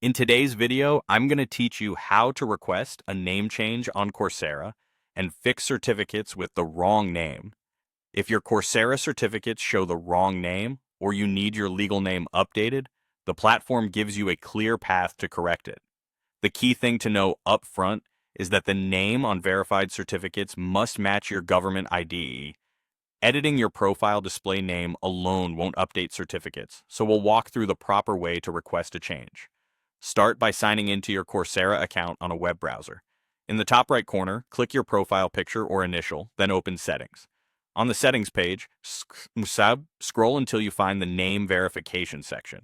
In today's video, I'm going to teach you how to request a name change on Coursera and fix certificates with the wrong name. If your Coursera certificates show the wrong name or you need your legal name updated, the platform gives you a clear path to correct it. The key thing to know up front is that the name on verified certificates must match your government ID. Editing your profile display name alone won't update certificates, so we'll walk through the proper way to request a change. Start by signing into your Coursera account on a web browser. In the top right corner, click your profile picture or initial, then open Settings. On the Settings page, scroll until you find the Name Verification section.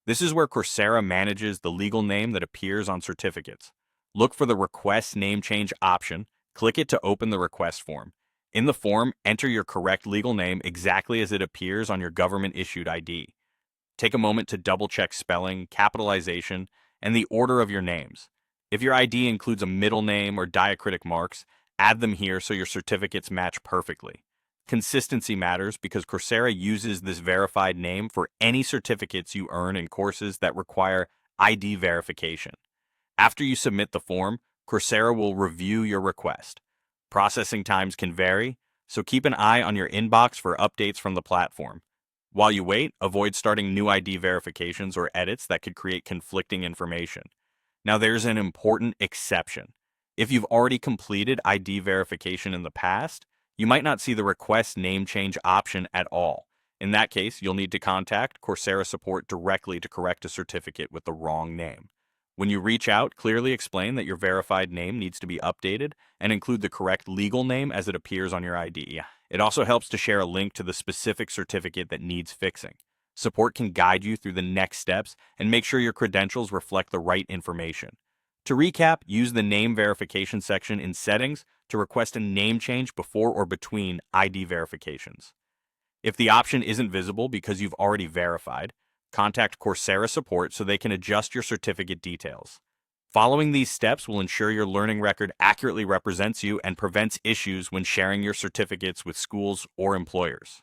This is where Coursera manages the legal name that appears on certificates. Look for the Request Name Change option, click it to open the request form. In the form, enter your correct legal name exactly as it appears on your government-issued ID. Take a moment to double-check spelling, capitalization, and the order of your names. If your ID includes a middle name or diacritic marks, add them here so your certificates match perfectly. Consistency matters because Coursera uses this verified name for any certificates you earn in courses that require ID verification. After you submit the form, Coursera will review your request. Processing times can vary, so keep an eye on your inbox for updates from the platform. While you wait, avoid starting new ID verifications or edits that could create conflicting information. Now, there's an important exception. If you've already completed ID verification in the past, you might not see the Request Name Change option at all. In that case, you'll need to contact Coursera support directly to correct a certificate with the wrong name. When you reach out, clearly explain that your verified name needs to be updated and include the correct legal name as it appears on your ID. It also helps to share a link to the specific certificate that needs fixing. Support can guide you through the next steps and make sure your credentials reflect the right information. To recap, use the name verification section in Settings to request a name change before or between ID verifications. If the option isn't visible because you've already verified, contact Coursera support so they can adjust your certificate details. Following these steps will ensure your learning record accurately represents you and prevents issues when sharing your certificates with schools or employers.